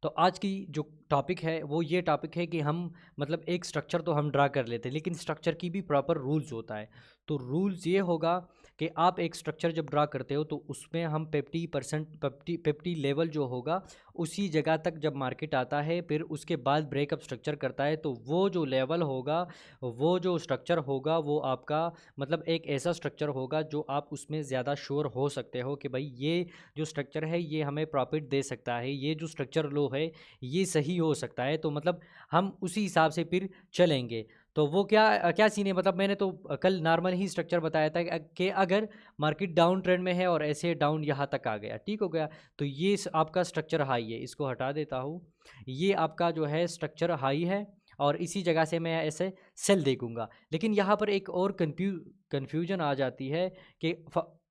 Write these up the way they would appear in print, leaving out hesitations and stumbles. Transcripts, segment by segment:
तो आज की जो टॉपिक है वो ये टॉपिक है कि हम मतलब एक स्ट्रक्चर तो हम ड्रा कर लेते हैं, लेकिन स्ट्रक्चर की भी प्रॉपर रूल्स होता है। तो रूल्स ये होगा कि आप एक स्ट्रक्चर जब ड्रा करते हो तो उसमें हम 50 लेवल जो होगा उसी जगह तक जब मार्केट आता है फिर उसके बाद ब्रेकअप स्ट्रक्चर करता है, तो वो जो लेवल होगा, वो जो स्ट्रक्चर होगा, वो आपका मतलब एक ऐसा स्ट्रक्चर होगा जो आप उसमें ज़्यादा श्योर हो सकते हो कि भाई ये जो स्ट्रक्चर है ये हमें प्रॉफिट दे सकता है, ये जो स्ट्रक्चर लो है ये सही हो सकता है। तो मतलब हम उसी हिसाब से फिर चलेंगे। तो वो क्या सीन है, मतलब मैंने तो कल नॉर्मल ही स्ट्रक्चर बताया था कि अगर मार्केट डाउन ट्रेंड में है और ऐसे डाउन यहाँ तक आ गया, ठीक हो गया, तो ये आपका स्ट्रक्चर हाई है, इसको हटा देता हूँ। ये आपका जो है स्ट्रक्चर हाई है और इसी जगह से मैं ऐसे सेल देखूंगा। लेकिन यहाँ पर एक और कन्फ्यूजन आ जाती है कि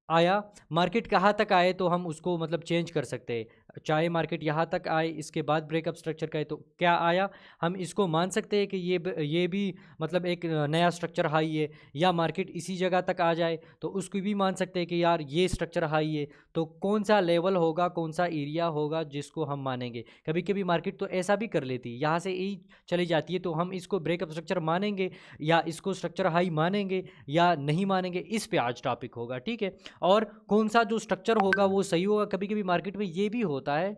आया मार्केट कहाँ तक आए तो हम उसको मतलब चेंज कर सकते हैं। चाहे मार्केट यहाँ तक आए इसके बाद ब्रेकअप स्ट्रक्चर का है तो क्या आया, हम इसको मान सकते हैं कि ये भी मतलब एक नया स्ट्रक्चर हाई है, या मार्केट इसी जगह तक आ जाए तो उसको भी मान सकते हैं कि यार ये स्ट्रक्चर हाई है। तो कौन सा लेवल होगा, कौन सा एरिया होगा जिसको हम मानेंगे। कभी कभी मार्केट तो ऐसा भी कर लेती है, यहाँ से यही चली जाती है, तो हम इसको ब्रेकअप स्ट्रक्चर मानेंगे या इसको स्ट्रक्चर हाई मानेंगे या नहीं मानेंगे, इस पे आज टॉपिक होगा, ठीक है। और कौन सा जो स्ट्रक्चर होगा वो सही होगा। कभी कभी मार्केट में ये भी होता है,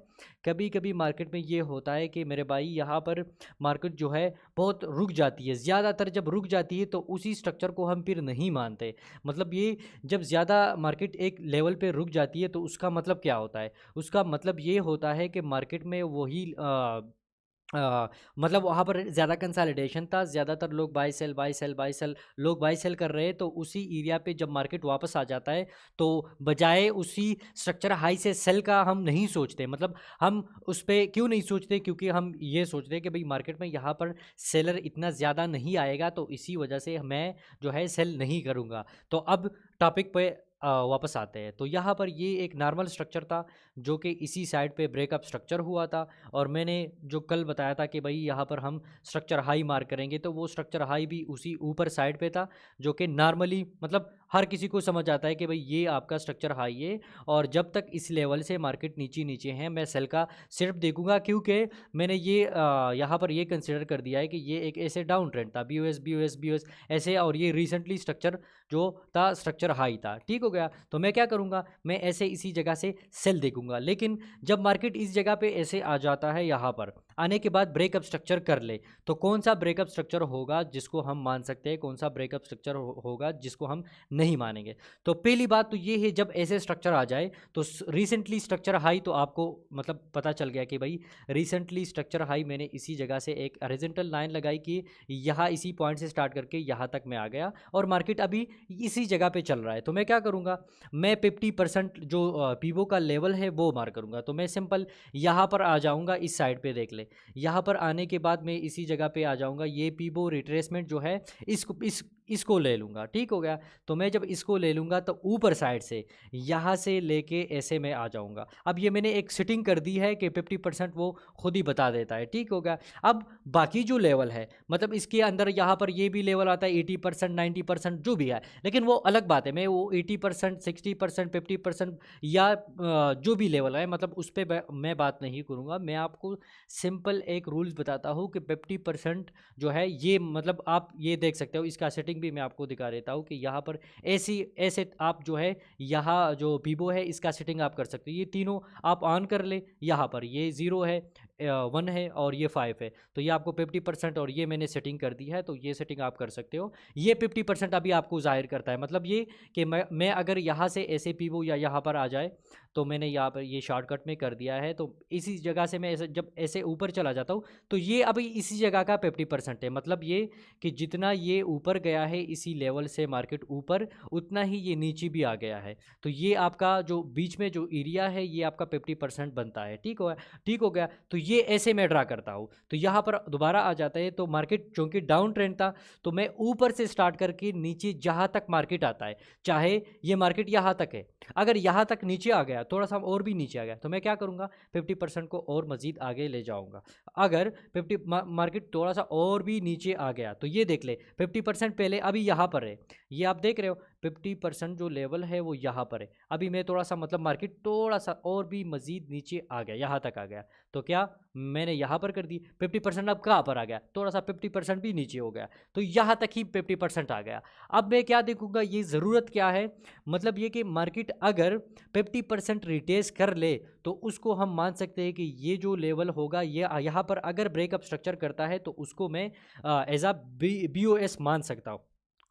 कभी कभी मार्केट में ये होता है कि मेरे भाई यहाँ पर मार्केट जो है बहुत रुक जाती है। ज़्यादातर जब रुक जाती है तो उसी स्ट्रक्चर को हम फिर नहीं मानते। मतलब ये जब ज़्यादा मार्केट एक लेवल पे रुक जाती है तो उसका मतलब क्या होता है, उसका मतलब ये होता है कि मार्केट में वही मतलब वहाँ पर ज़्यादा कंसोलिडेशन था, ज़्यादातर लोग buy sell buy sell buy sell लोग बाय सेल कर रहे हैं। तो उसी एरिया पे जब मार्केट वापस आ जाता है तो बजाय उसी स्ट्रक्चर हाई से सेल का हम नहीं सोचते। मतलब हम उस पे क्यों नहीं सोचते, क्योंकि हम ये सोचते हैं कि भाई मार्केट में यहाँ पर सेलर इतना ज़्यादा नहीं आएगा, तो इसी वजह से मैं जो है सेल नहीं करूँगा। तो अब टॉपिक पे वापस आते हैं। तो यहाँ पर ये एक नॉर्मल स्ट्रक्चर था जो कि इसी साइड पे ब्रेकअप स्ट्रक्चर हुआ था। और मैंने जो कल बताया था कि भाई यहाँ पर हम स्ट्रक्चर हाई मार्क करेंगे, तो वो स्ट्रक्चर हाई भी उसी ऊपर साइड पे था, जो कि नॉर्मली मतलब हर किसी को समझ आता है कि भाई ये आपका स्ट्रक्चर हाई है। और जब तक इस लेवल से मार्केट नीचे नीचे है मैं सेल का सिर्फ देखूंगा, क्योंकि मैंने ये यहाँ पर ये कंसिडर कर दिया है कि ये एक ऐसे डाउन ट्रेंड था, बी ओ एस ऐसे, और ये रिसेंटली स्ट्रक्चर जो था स्ट्रक्चर हाई था, ठीक हो गया। तो मैं क्या करूँगा, मैं ऐसे इसी जगह से सेल देखूंगा। लेकिन जब मार्केट इस जगह पे ऐसे आ जाता है, यहाँ पर आने के बाद ब्रेकअप स्ट्रक्चर कर ले, तो कौन सा ब्रेकअप स्ट्रक्चर होगा जिसको हम मान सकते हैं, कौन सा ब्रेकअप स्ट्रक्चर होगा जिसको हम नहीं मानेंगे। तो पहली बात तो ये है, जब ऐसे स्ट्रक्चर आ जाए तो रिसेंटली स्ट्रक्चर हाई, तो आपको मतलब पता चल गया कि भाई रिसेंटली स्ट्रक्चर हाई मैंने इसी जगह से एक हॉरिजॉन्टल लाइन लगाई कि यहाँ इसी पॉइंट से स्टार्ट करके यहाँ तक मैं आ गया और मार्केट अभी इसी जगह पे चल रहा है। तो मैं क्या करूँगा, मैं 50% जो पीवो का लेवल है वो मार करूँगा। तो मैं सिंपल यहाँ पर आ जाऊँगा, इस साइड पे देख ले, यहाँ पर आने के बाद मैं इसी जगह पे आ जाऊँगा, ये पीवो रिट्रेसमेंट जो है इसको ले लूँगा, ठीक हो गया। तो मैं जब इसको ले लूँगा तो ऊपर साइड से यहाँ से लेके ऐसे मैं आ जाऊँगा। अब ये मैंने एक सेटिंग कर दी है कि 50% वो खुद ही बता देता है, ठीक हो गया। अब बाकी जो लेवल है, मतलब इसके अंदर यहाँ पर ये भी लेवल आता है 80% 90% जो भी है, लेकिन वो अलग बात है। मैं वो 80% 60% 50% या जो भी लेवल है, मतलब उस पर मैं बात नहीं करूँगा। मैं आपको सिंपल एक रूल्स बताता हूँ कि 50% जो है ये, मतलब आप ये देख सकते हो, इसका सेटिंग भी मैं आपको दिखा देता हूँ कि यहाँ पर ऐसे आप जो है यहाँ जो वीवो है इसका सेटिंग आप कर सकते हो। ये तीनों आप ऑन कर ले, यहाँ पर ये 0 है, 1 है और ये 5 है, तो ये आपको 50% और ये मैंने सेटिंग कर दी है, तो ये सेटिंग आप कर सकते हो। ये 50% अभी आपको जाहिर करता है, मतलब ये कि मैं अगर यहाँ से ऐसे पीवो या यहाँ पर आ जाए, तो मैंने यहाँ पर ये शॉर्टकट में कर दिया है, तो इसी जगह से मैं ऐसे जब ऐसे ऊपर चला जाता हूँ तो ये अभी इसी जगह का 50% है। मतलब ये कि जितना ये ऊपर गया है इसी लेवल से मार्केट ऊपर, उतना ही ये नीचे भी आ गया है। तो ये आपका जो बीच में जो एरिया है ये आपका 50% बनता है, ठीक हो गया। तो ये ऐसे मैं ड्रा करता हूँ। तो यहाँ पर दोबारा आ जाता है, तो मार्केट चूँकि डाउन ट्रेंड था तो मैं ऊपर से स्टार्ट करके नीचे जहाँ तक मार्केट आता है, चाहे ये मार्केट यहाँ तक है, अगर यहाँ तक नीचे आ गया, थोड़ा सा और भी नीचे आ गया, तो मैं क्या करूँगा, 50% को और मज़ीद आगे ले जाऊँगा। अगर 50 मार्केट थोड़ा सा और भी नीचे आ गया, तो ये देख ले 50% पहले अभी यहाँ पर है, ये आप देख रहे हो 50% जो लेवल है वो यहाँ पर है। अभी मैं थोड़ा सा मतलब मार्केट थोड़ा सा और भी मज़ीद नीचे आ गया, यहाँ तक आ गया, तो क्या मैंने यहाँ पर कर दी 50%, अब कहाँ पर आ गया, थोड़ा सा 50% भी नीचे हो गया, तो यहाँ तक ही 50% आ गया। अब मैं क्या देखूंगा, ये ज़रूरत क्या है, मतलब ये कि मार्केट अगर 50% रिटेस कर ले तो उसको हम मान सकते हैं कि ये जो लेवल होगा ये यहाँ पर अगर ब्रेकअप स्ट्रक्चर करता है तो उसको मैं एज आ BOS मान सकता हूँ।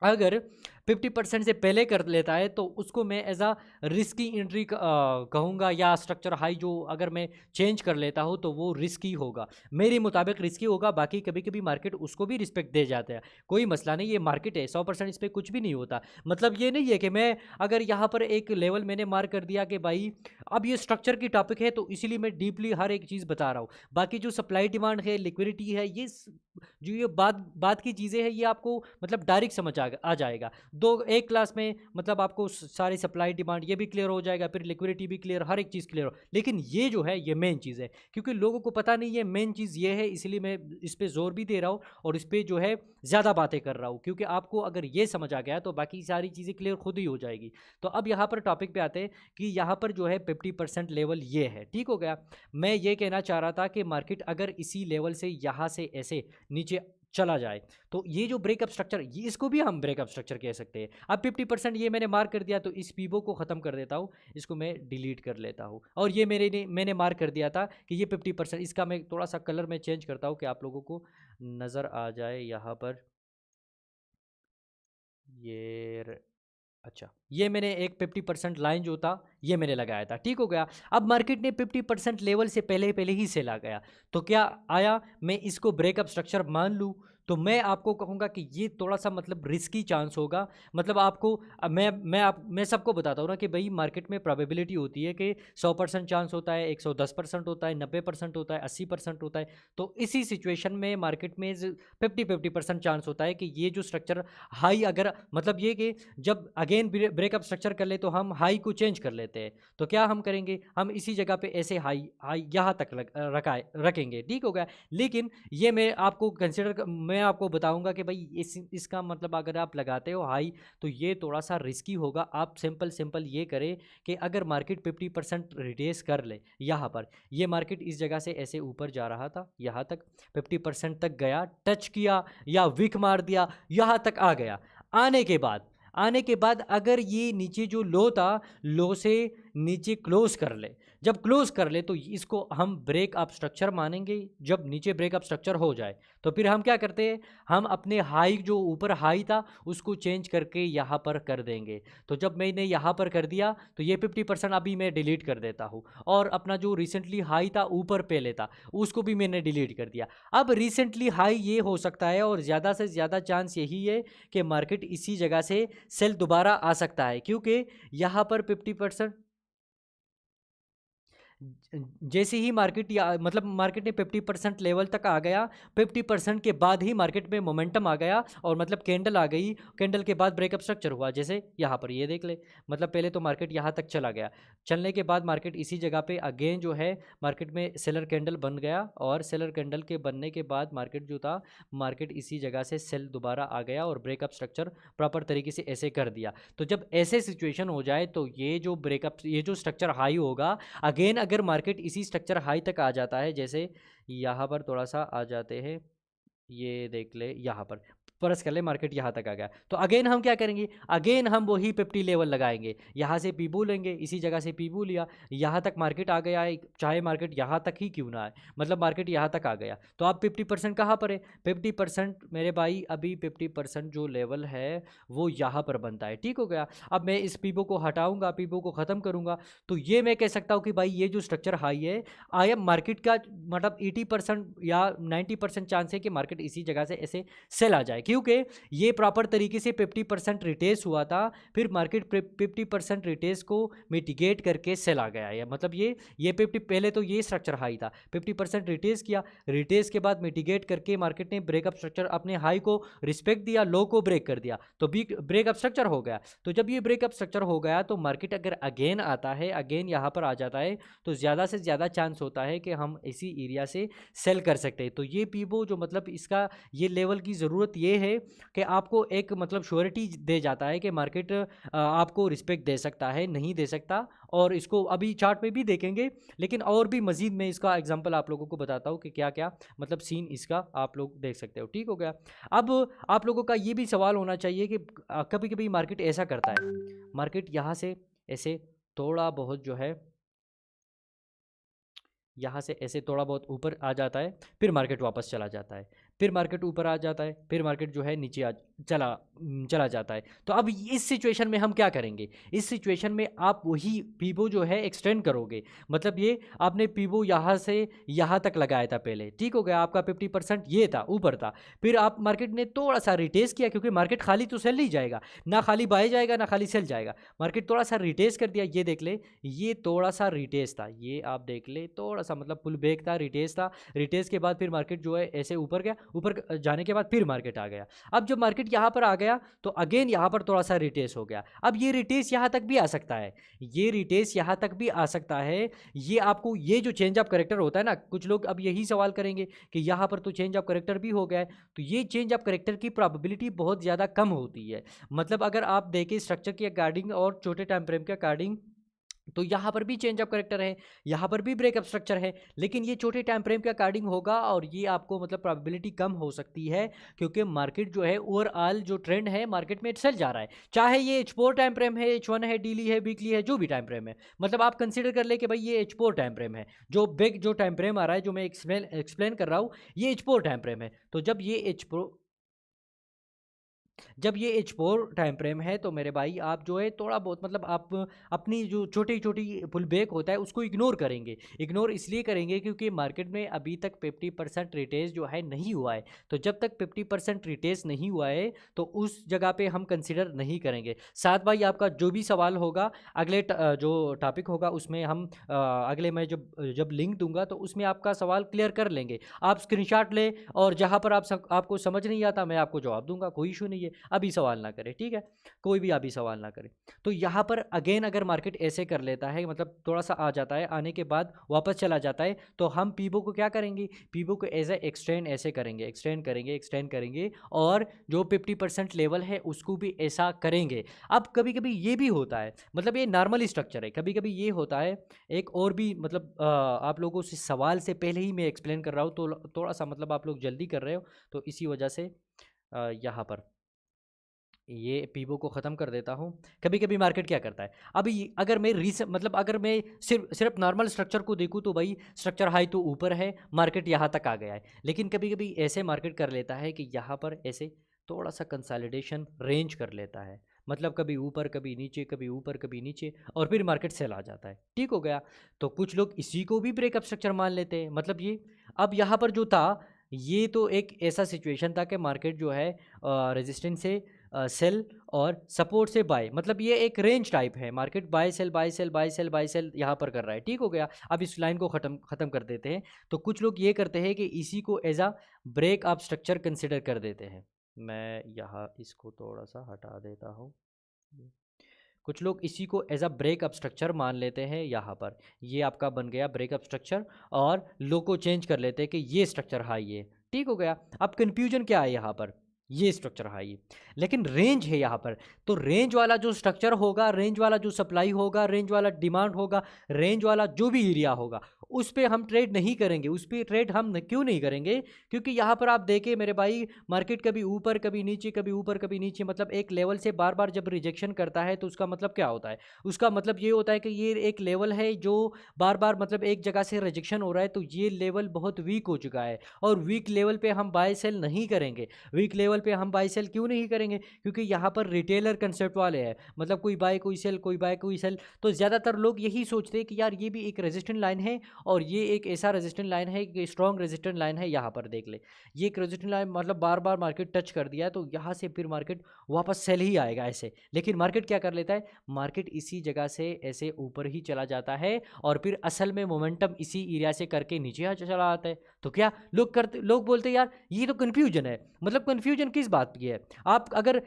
अगर 50% से पहले कर लेता है तो उसको मैं एज आ रिस्की एंट्री कहूँगा, या स्ट्रक्चर हाई जो अगर मैं चेंज कर लेता हूँ तो वो रिस्की होगा, मेरे मुताबिक रिस्की होगा। बाकी कभी कभी मार्केट उसको भी रिस्पेक्ट दे जाते हैं, कोई मसला नहीं, ये मार्केट है, 100% इस पर कुछ भी नहीं होता। मतलब ये नहीं है कि मैं अगर यहाँ पर एक लेवल मैंने मार्क कर दिया कि भाई अब ये स्ट्रक्चर की टॉपिक है तो इसीलिए मैं डीपली हर एक चीज़ बता रहा हूँ। बाकी जो सप्लाई डिमांड है, लिक्विडिटी है, ये जो ये बात की चीज़ें हैं, ये आपको मतलब डायरेक्ट समझ आ जाएगा। एक क्लास में मतलब आपको सारी सप्लाई डिमांड ये भी क्लियर हो जाएगा, फिर लिक्विडिटी भी क्लियर, हर एक चीज़ क्लियर हो। लेकिन ये जो है ये मेन चीज़ है, क्योंकि लोगों को पता नहीं है मेन चीज़ ये है, इसलिए मैं इस पर जोर भी दे रहा हूँ और इस पर जो है ज़्यादा बातें कर रहा हूँ, क्योंकि आपको अगर ये समझ आ गया तो बाकी सारी चीज़ें क्लियर खुद ही हो जाएगी। तो अब यहाँ पर टॉपिक पे आते हैं कि यहाँ पर जो है 50% लेवल ये है, ठीक हो गया। मैं ये कहना चाह रहा था कि मार्केट अगर इसी लेवल से यहाँ से ऐसे नीचे चला जाए तो ये जो ब्रेकअप स्ट्रक्चर, ये इसको भी हम ब्रेकअप स्ट्रक्चर कह सकते हैं। अब 50% ये मैंने मार्क कर दिया तो इस पीबो को ख़त्म कर देता हूँ, इसको मैं डिलीट कर लेता हूँ। और ये मैंने मार्क कर दिया था कि ये 50%, इसका मैं थोड़ा सा कलर में चेंज करता हूँ कि आप लोगों को नज़र आ जाए यहाँ पर। अच्छा, ये मैंने एक 50% लाइन जो था ये मैंने लगाया था, ठीक हो गया। अब मार्केट ने 50% लेवल से पहले पहले ही सेल आ गया, तो क्या आया, मैं इसको ब्रेकअप स्ट्रक्चर मान लूँ तो मैं आपको कहूँगा कि ये थोड़ा सा मतलब रिस्की चांस होगा। मतलब आपको मैं सबको बताता हूँ ना कि भाई मार्केट में प्रोबेबिलिटी होती है कि 100% चांस होता है, 110% होता है, 90% होता है, 80% होता है। तो इसी सिचुएशन में मार्केट में 50% चांस होता है कि ये जो स्ट्रक्चर हाई अगर मतलब ये कि जब अगेन ब्रेकअप स्ट्रक्चर कर ले तो हम हाई को चेंज कर लेते हैं। तो क्या हम करेंगे, हम इसी जगह पे ऐसे हाई हाई यहाँ तक रखेंगे, ठीक हो गया। लेकिन ये मैं आपको बताऊंगा कि भाई इसका मतलब अगर आप लगाते हो हाई तो ये थोड़ा सा रिस्की होगा। आप सिंपल ये करें कि अगर मार्केट 50% रिटेस कर ले, यहाँ पर ये मार्केट इस जगह से ऐसे ऊपर जा रहा था, यहाँ तक 50% तक गया, टच किया या विक मार दिया, यहाँ तक आ गया। आने के बाद अगर ये नीचे जो लो था, लो से नीचे क्लोज कर ले, जब क्लोज कर ले तो इसको हम ब्रेकअप स्ट्रक्चर मानेंगे। जब नीचे ब्रेकअप स्ट्रक्चर हो जाए तो फिर हम क्या करते हैं, हम अपने हाई जो ऊपर हाई था उसको चेंज करके यहाँ पर कर देंगे। तो जब मैंने यहाँ पर कर दिया तो ये 50% अभी मैं डिलीट कर देता हूँ, और अपना जो रिसेंटली हाई था ऊपर पहले था उसको भी मैंने डिलीट कर दिया। अब रिसेंटली हाई ये हो सकता है और ज़्यादा से ज़्यादा चांस यही है कि मार्केट इसी जगह से सेल दोबारा आ सकता है, क्योंकि यहाँ पर 50% जैसे ही मार्केट या मतलब मार्केट ने 50% लेवल तक आ गया, 50% के बाद ही मार्केट में मोमेंटम आ गया और मतलब कैंडल आ गई, कैंडल के बाद ब्रेकअप स्ट्रक्चर हुआ। जैसे यहाँ पर ये देख ले, मतलब पहले तो मार्केट यहाँ तक चला गया, चलने के बाद मार्केट इसी जगह पे अगेन जो है मार्केट में सेलर कैंडल बन गया, और सेलर कैंडल के बनने के बाद मार्केट जो था, मार्केट इसी जगह से सेल दोबारा आ गया और ब्रेकअप स्ट्रक्चर प्रॉपर तरीके से ऐसे कर दिया। तो जब ऐसे सिचुएशन हो जाए तो ये जो स्ट्रक्चर हाई होगा, अगेन अगर मार्केट इसी स्ट्रक्चर हाई तक आ जाता है, जैसे यहाँ पर थोड़ा सा आ जाते हैं, ये देख ले यहाँ पर परस कर ले, मार्केट यहाँ तक आ गया, तो अगेन हम क्या करेंगे, अगेन हम वही 50 लेवल लगाएंगे, यहाँ से पीबू लेंगे, इसी जगह से पीबू लिया, यहाँ तक मार्केट आ गया है, चाहे मार्केट यहाँ तक ही क्यों ना आए, मतलब मार्केट यहाँ तक आ गया। तो आप 50% कहाँ पर है, 50% मेरे भाई अभी 50% जो लेवल है वो यहाँ पर बनता है, ठीक हो गया। अब मैं इस पीबो को हटाऊंगा, पीबो को ख़त्म करूँगा, तो ये मैं कह सकता हूँ कि भाई ये जो स्ट्रक्चर हाई है, आया मार्केट का मतलब 80% या 90% चांस है कि मार्केट इसी जगह से ऐसे सेल आ जाए, क्योंकि ये प्रॉपर तरीके से 50% रिटेस हुआ था, फिर मार्केट 50% रिटेस को मिटिगेट करके सेल आ गया है। मतलब ये 50 पहले तो ये स्ट्रक्चर हाई था, 50% रिटेस किया, रिटेस के बाद मिटिगेट करके मार्केट ने ब्रेकअप स्ट्रक्चर अपने हाई को रिस्पेक्ट दिया, लो को ब्रेक कर दिया, तो ब्रेकअप स्ट्रक्चर हो गया। तो जब ये ब्रेकअप स्ट्रक्चर हो गया तो मार्केट अगर अगेन आता है, अगेन यहाँ पर आ जाता है, तो ज़्यादा से ज़्यादा चांस होता है कि हम इसी एरिया से सेल कर सकते हैं। तो ये पीबो जो मतलब इसका ये लेवल की ज़रूरत ये ये है कि आपको एक मतलब श्योरिटी दे जाता है कि मार्केट आपको रिस्पेक्ट दे सकता है, नहीं दे सकता, और इसको अभी चार्ट पे भी देखेंगे, लेकिन और भी मज़ीद मैं इसका एग्जांपल आप लोगों को बताता हूँ कि क्या क्या मतलब सीन इसका आप लोग देख सकते हो। ठीक हो गया। अब आप लोगों का ये भी सवाल होना चाहिए कि कभी कभी मार्केट ऐसा करता है, मार्केट यहाँ से ऐसे थोड़ा बहुत जो है, यहाँ से ऐसे थोड़ा बहुत ऊपर आ जाता है, फिर मार्केट वापस चला जाता है, फिर मार्केट ऊपर आ जाता है, फिर मार्केट जो है नीचे चला जाता है। तो अब इस सिचुएशन में हम क्या करेंगे? इस सिचुएशन में आप वही पीवो जो है एक्सटेंड करोगे। मतलब ये आपने पीवो यहाँ से यहाँ तक लगाया था पहले, ठीक हो गया, आपका 50% ये था, ऊपर था। फिर आप मार्केट ने थोड़ा सा रिटेस किया, क्योंकि मार्केट खाली तो सेल नहीं जाएगा, ना खाली बाय जाएगा ना खाली सेल जाएगा, मार्केट थोड़ा सा रिटेस कर दिया। ये देख ले, ये थोड़ा सा रिटेस था, ये आप देख ले, थोड़ा सा मतलब पुल बैक था, रिटेस था। रिटेस के बाद फिर मार्केट जो है ऐसे ऊपर गया, ऊपर जाने के बाद फिर मार्केट आ गया। अब जब मार्केट यहाँ पर आ गया तो अगेन यहाँ पर थोड़ा सा रिटेस हो गया। अब ये रिटेस यहाँ तक भी आ सकता है, ये रिटेस यहाँ तक भी आ सकता है। ये आपको ये जो चेंज ऑफ करेक्टर होता है ना, कुछ लोग अब यही सवाल करेंगे कि यहाँ पर तो चेंज ऑफ करेक्टर भी हो गया है, तो ये चेंज ऑफ करेक्टर की प्रोबेबिलिटी बहुत ज़्यादा कम होती है। मतलब अगर आप देखें स्ट्रक्चर के अकॉर्डिंग और छोटे टाइम फ्रेम के अकॉर्डिंग, तो यहाँ पर भी चेंज ऑफ करेक्टर है, यहाँ पर भी ब्रेकअप स्ट्रक्चर है, लेकिन ये छोटे टाइम फ्रेम के अकॉर्डिंग होगा, और ये आपको मतलब प्रोबेबिलिटी कम हो सकती है, क्योंकि मार्केट जो है ओवरऑल जो ट्रेंड है मार्केट में चल जा रहा है, चाहे ये H4 टाइम फ्रेम है, H1 है, डेली है, वीकली है, जो भी टाइम फ्रेम है। मतलब आप कंसीडर कर ले कि भाई ये H4 टाइम फ्रेम है, जो बिग जो टाइम फ्रेम आ रहा है, जो मैं एक्सप्लेन कर रहा हूँ, ये H4 टाइम फ्रेम है। तो जब ये H4 टाइम फ्रेम है, तो मेरे भाई आप जो है थोड़ा बहुत मतलब आप अपनी जो छोटी छोटी पुल बैक होता है उसको इग्नोर करेंगे। इग्नोर इसलिए करेंगे क्योंकि मार्केट में अभी तक 50% रिटेस जो है नहीं हुआ है। तो जब तक 50% रिटेस नहीं हुआ है तो उस जगह पे हम कंसिडर नहीं करेंगे। साथ भाई आपका जो भी सवाल होगा अगले जो टॉपिक होगा उसमें हम अगले मैं जब जब लिंक दूंगा तो उसमें आपका सवाल क्लियर कर लेंगे। आप स्क्रीनशॉट ले, और जहाँ पर आपको समझ नहीं आता मैं आपको जवाब दूंगा, कोई इशू नहीं है। अभी सवाल ना करें, ठीक है, कोई भी अभी सवाल ना करे। तो यहाँ पर अगेन अगर मार्केट ऐसे कर लेता है, मतलब थोड़ा सा आ जाता है, आने के बाद वापस चला जाता है, तो हम पीबो को क्या करेंगे? पीबो को एज ए एक्सटेंड ऐसे करेंगे, एक्सटेंड करेंगे, और जो 50% लेवल है उसको भी ऐसा करेंगे। अब कभी कभी ये भी होता है, मतलब ये नॉर्मल स्ट्रक्चर है, कभी कभी ये होता है एक और भी, मतलब आप लोगों से सवाल से पहले ही मैं एक्सप्लेन कर रहा हूँ, तो थोड़ा सा मतलब आप लोग जल्दी कर रहे हो, तो इसी वजह से यहाँ पर ये पीवो को ख़त्म कर देता हूँ। कभी कभी मार्केट क्या करता है, अभी अगर मैं मतलब अगर मैं सिर्फ नॉर्मल स्ट्रक्चर को देखूँ तो भाई स्ट्रक्चर हाई तो ऊपर है, मार्केट यहाँ तक आ गया है, लेकिन कभी कभी ऐसे मार्केट कर लेता है कि यहाँ पर ऐसे थोड़ा सा कंसोलिडेशन रेंज कर लेता है, मतलब कभी ऊपर कभी नीचे, कभी ऊपर कभी नीचे, और फिर मार्केट सेल आ जाता है। ठीक हो गया। तो कुछ लोग इसी को भी ब्रेकअप स्ट्रक्चर मान लेते हैं, मतलब ये अब यहाँ पर जो था ये तो एक ऐसा सिचुएशन था कि मार्केट जो है रेजिस्टेंस से सेल और सपोर्ट से बाय, मतलब ये एक रेंज टाइप है, market buy sell buy sell buy sell buy sell यहाँ पर कर रहा है। ठीक हो गया। अब इस लाइन को ख़त्म कर देते हैं। तो कुछ लोग ये करते हैं कि इसी को एज आ ब्रेक अप स्ट्रक्चर कंसिडर कर देते हैं। मैं यहाँ इसको थोड़ा सा हटा देता हूँ। कुछ लोग इसी को एज अ ब्रेकअप स्ट्रक्चर मान लेते हैं, यहाँ पर ये आपका बन गया ब्रेकअप स्ट्रक्चर, और लो को चेंज कर लेते हैं कि ये स्ट्रक्चर हाई है। ठीक हो गया। अब कंफ्यूजन क्या है यहाँ पर, ये स्ट्रक्चर हाई है लेकिन रेंज है यहाँ पर, तो रेंज वाला जो स्ट्रक्चर होगा, रेंज वाला जो सप्लाई होगा, रेंज वाला डिमांड होगा, रेंज वाला जो भी एरिया होगा उस पर हम ट्रेड नहीं करेंगे। उस पर ट्रेड हम क्यों नहीं करेंगे? क्योंकि यहाँ पर आप देखें मेरे भाई, मार्केट कभी ऊपर कभी नीचे, कभी ऊपर कभी नीचे, मतलब एक लेवल से बार बार जब रिजेक्शन करता है तो उसका मतलब क्या होता है? उसका मतलब ये होता है कि ये एक लेवल है जो बार बार मतलब एक जगह से रिजेक्शन हो रहा है, तो ये लेवल बहुत वीक हो चुका है, और वीक लेवल पे हम बाय सेल नहीं करेंगे। वीक लेवल पे हम बाय सेल क्यों नहीं करेंगे? क्योंकि यहाँ पर रिटेलर कंसेप्ट वाले हैं, मतलब कोई बाय कोई सेल, कोई बाय कोई सेल। तो ज़्यादातर लोग यही सोचते हैं कि यार ये भी एक रेजिस्टेंट लाइन है, और ये एक ऐसा रेजिस्टेंट लाइन है कि स्ट्रॉन्ग रेजिस्टेंट लाइन है। यहाँ पर देख ले, ये एक रेजिस्टेंट लाइन, मतलब बार बार मार्केट टच कर दिया है, तो यहाँ से फिर मार्केट वापस सेल ही आएगा ऐसे। लेकिन मार्केट क्या कर लेता है? मार्केट इसी जगह से ऐसे ऊपर ही चला जाता है, और फिर असल में मोमेंटम इसी एरिया से करके नीचे चला आता है। तो क्या लोग बोलते हैं यार ये तो कन्फ्यूजन है। मतलब कन्फ्यूजन किस बात की है? आप अगर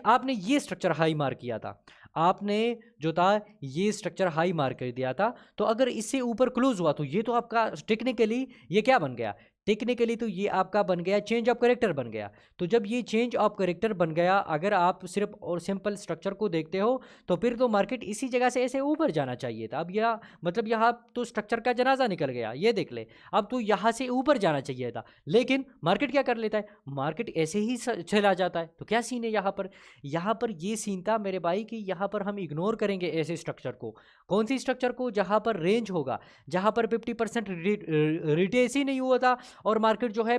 आपने ये स्ट्रक्चर हाई मार्क किया था, आपने जो था ये स्ट्रक्चर हाई मार्क कर दिया था, तो अगर इससे ऊपर क्लोज हुआ तो ये तो आपका टेक्निकली ये क्या बन गया? टेक्निकली तो ये आपका बन गया चेंज ऑफ करेक्टर बन गया। तो जब ये चेंज ऑफ करेक्टर बन गया, अगर आप सिर्फ और सिंपल स्ट्रक्चर को देखते हो तो फिर तो मार्केट इसी जगह से ऐसे ऊपर जाना चाहिए था। अब यह मतलब यहाँ तो स्ट्रक्चर का जनाजा निकल गया, ये देख ले। अब तो यहाँ से ऊपर जाना चाहिए था, लेकिन मार्केट क्या कर लेता है, मार्केट ऐसे ही चला जाता है। तो क्या सीन है यहाँ पर, यहाँ पर ये सीन था मेरे भाई कि यहाँ पर हम इग्नोर करेंगे ऐसे स्ट्रक्चर को। कौन सी स्ट्रक्चर को, जहाँ पर रेंज होगा, जहाँ पर 50% रिटेस ही नहीं हुआ था और मार्केट जो है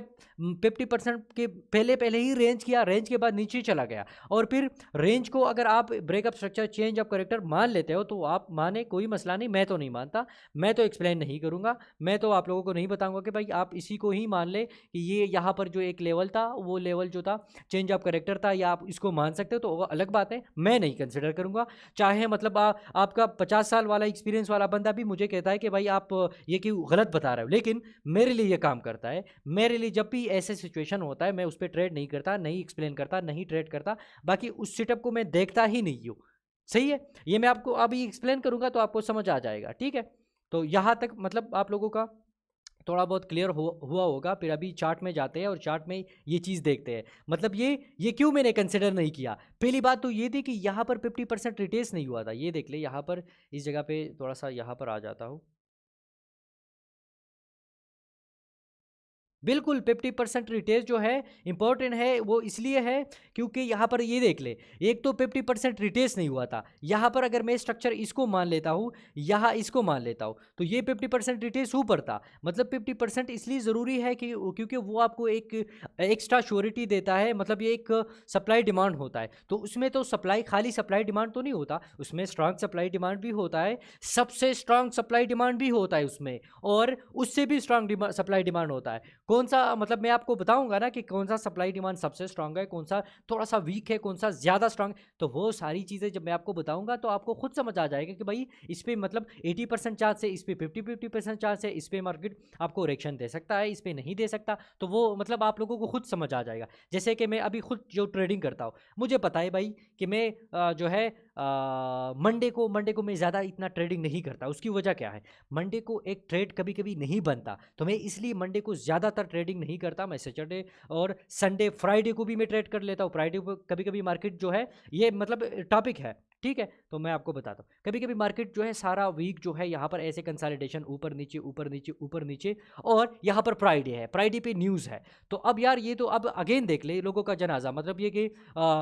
50% के पहले पहले ही रेंज किया, रेंज के बाद नीचे चला गया। और फिर रेंज को अगर आप breakup structure change of character मान लेते हो तो आप माने, कोई मसला नहीं, मैं तो नहीं मानता, मैं तो एक्सप्लेन नहीं करूंगा, मैं तो आप लोगों को नहीं बताऊंगा कि भाई आप इसी को ही मान ले कि ये यहाँ पर जो एक लेवल था वो लेवल जो था चेंज ऑफ करेक्टर था, या आप इसको मान सकते हो तो वो अलग बात है, मैं नहीं कंसिडर करूंगा। चाहे मतलब आपका 50 साल वाला एक्सपीरियंस वाला बंदा भी मुझे कहता है कि भाई आप ये क्यों गलत बता रहे हो, लेकिन मेरे लिए ये काम करता है। मेरे लिए जब भी ऐसे सिचुएशन होता है मैं उस पर ट्रेड नहीं करता, नहीं एक्सप्लेन करता, नहीं ट्रेड करता, बाकी उस सेटअप को मैं देखता ही नहीं हूँ। सही है, ये मैं आपको अभी एक्सप्लेन करूंगा तो आपको समझ आ जाएगा, ठीक है। तो यहाँ तक मतलब आप लोगों का थोड़ा बहुत क्लियर हुआ होगा। फिर अभी चार्ट में जाते हैं और चार्ट में ये चीज़ देखते हैं, मतलब ये क्यों मैंने कंसिडर नहीं किया। पहली बात तो ये थी कि यहाँ पर 50% रिटेस नहीं हुआ था, ये देख ले यहाँ पर, इस जगह पे थोड़ा सा यहाँ पर आ जाता हूँ। बिल्कुल 50% रिटेल जो है इंपॉर्टेंट है, वो इसलिए है क्योंकि यहाँ पर ये देख ले, एक तो 50% रिटेस नहीं हुआ था, यहाँ पर अगर मैं स्ट्रक्चर इसको मान लेता हूँ, यहाँ इसको मान लेता हूँ, तो ये 50% रिटेस ऊपर था। मतलब 50% इसलिए ज़रूरी है कि क्योंकि वो आपको एक एक्स्ट्रा श्योरिटी देता है, मतलब ये एक सप्लाई डिमांड होता है। तो उसमें तो सप्लाई, खाली सप्लाई डिमांड तो नहीं होता, उसमें स्ट्रांग सप्लाई डिमांड भी होता है, सबसे स्ट्रांग सप्लाई डिमांड भी होता है उसमें, और उससे भी स्ट्रांग सप्लाई डिमांड होता है। कौन सा, मतलब मैं आपको बताऊंगा ना कि कौन सा सप्लाई डिमांड सबसे स्ट्रांग है, कौन सा थोड़ा सा वीक है, कौन सा ज़्यादा स्ट्रांग, तो वो सारी चीज़ें जब मैं आपको बताऊंगा तो आपको खुद समझ आ जाएगा कि भाई इस पर मतलब 80% चार्ज है, इस पर 50% चार्ज है, इस पर मार्केट आपको रिएक्शन दे सकता है, इस पर नहीं दे सकता। तो वो मतलब आप लोगों को खुद समझ आ जाएगा। जैसे कि मैं अभी खुद जो ट्रेडिंग करता हूँ, मुझे पता है भाई कि मैं जो है मंडे को मैं ज़्यादा इतना ट्रेडिंग नहीं करता। उसकी वजह क्या है, मंडे को एक ट्रेड कभी कभी नहीं बनता, तो मैं इसलिए मंडे को ज़्यादातर ट्रेडिंग नहीं करता। मैं सैटरडे और संडे, फ्राइडे को भी मैं ट्रेड कर लेता हूँ। फ्राइडे को कभी कभी मार्केट जो है, ये मतलब टॉपिक है, ठीक है, तो मैं आपको बताता हूँ। कभी कभी मार्केट जो है सारा वीक जो है यहाँ पर ऐसे कंसोलिडेशन, ऊपर नीचे ऊपर नीचे ऊपर नीचे, और यहाँ पर फ्राइडे है, फ्राइडे पे न्यूज़ है। तो अब यार ये तो अब अगेन देख ले लोगों का जनाजा, मतलब ये कि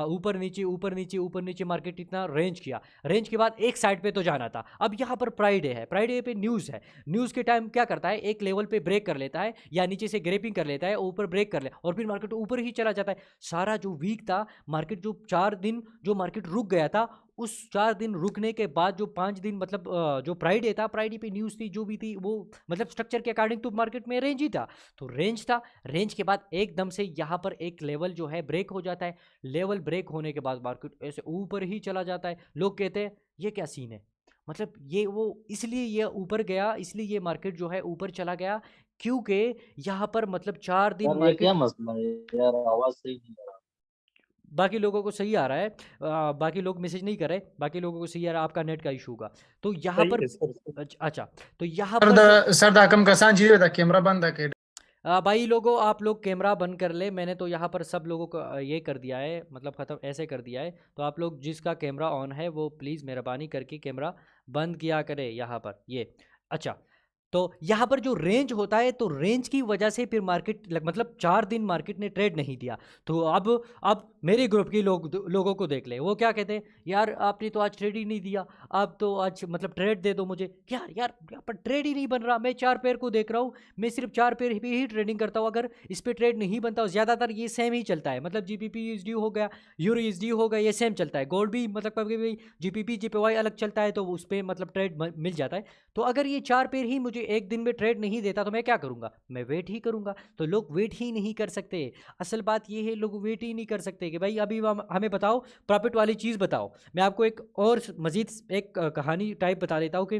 ऊपर नीचे ऊपर नीचे ऊपर नीचे मार्केट इतना रेंज किया, रेंज के बाद एक साइड पे तो जाना था। अब यहाँ पर फ्राइडे है, फ्राइडे पे न्यूज़ है, न्यूज़ के टाइम क्या करता है, एक लेवल पे ब्रेक कर लेता है या नीचे से ग्रेपिंग कर लेता है, ऊपर ब्रेक कर ले और फिर मार्केट ऊपर ही चला जाता है। सारा जो वीक था मार्केट, जो 4 दिन जो मार्केट रुक गया था, उस 4 दिन रुकने के बाद जो 5 दिन मतलब जो फ्राइडे था, फ्राइडे पे न्यूज़ थी जो भी थी, वो मतलब स्ट्रक्चर के अकॉर्डिंग तो मार्केट में रेंज ही था। तो रेंज था, रेंज के बाद एकदम से यहाँ पर एक लेवल जो है ब्रेक हो जाता है। लेवल ब्रेक होने के बाद मार्केट ऐसे ऊपर ही चला जाता है। लोग कहते हैं ये क्या सीन है, मतलब ये वो इसलिए ये ऊपर गया, इसलिए ये मार्केट जो है ऊपर चला गया, क्योंकि यहाँ पर मतलब 4 दिन यार ये क्या मार्केट, मसला है यार, आवाज सही नहीं आ रहा। बाकी लोगों को सही आ रहा है, बाकी लोग मैसेज नहीं कर रहे, बाकी लोगों को सही आ रहा है, आपका नेट का इशू होगा। तो यहाँ सही पर है सर, सही। अच्छा, तो यहाँ पर सरदा सरदा कम कसान चीज़ था कैमरा बंद है के। भाई लोगों, आप लोग कैमरा बंद कर ले, मैंने तो यहाँ पर सब लोगों को ये कर दिया है, मतलब ख़त्म ऐसे कर दिया है। तो आप लोग जिसका कैमरा ऑन है वो प्लीज़ मेहरबानी करके कैमरा बंद किया करे यहाँ पर ये। अच्छा, तो यहाँ पर जो रेंज होता है, तो रेंज की वजह से फिर मार्केट मतलब 4 दिन मार्केट ने ट्रेड नहीं दिया। तो अब मेरे ग्रुप के लोगों को देख ले, वो क्या कहते हैं, यार आपने तो आज ट्रेड ही नहीं दिया, आप तो आज मतलब ट्रेड दे दो मुझे। यार यार यहाँ पर ट्रेड ही नहीं बन रहा, मैं 4 पेयर को देख रहा हूँ, मैं सिर्फ 4 पेयर पे ही ट्रेडिंग करता हूँ। अगर इस पर ट्रेड नहीं बनता हो, ज़्यादातर ये सेम ही चलता है, मतलब जीपीपी यूएसडी हो गया, यूरो यूएसडी हो गया, ये सेम चलता है। गोल्ड भी मतलब कभी कभी जीपीपी जीपीवाई अलग चलता है, तो उस पर मतलब ट्रेड मिल जाता है। तो अगर ये 4 पेयर ही मुझे एक दिन में ट्रेड नहीं देता तो मैं क्या करूंगा, मैं वेट ही करूंगा। तो लोग वेट ही नहीं कर सकते, असल बात ये है, लोग वेट ही नहीं कर सकते कि भाई अभी हमें बताओ प्रॉफिट वाली चीज़ बताओ। मैं आपको एक और मज़ीद एक कहानी टाइप बता देता हूँ कि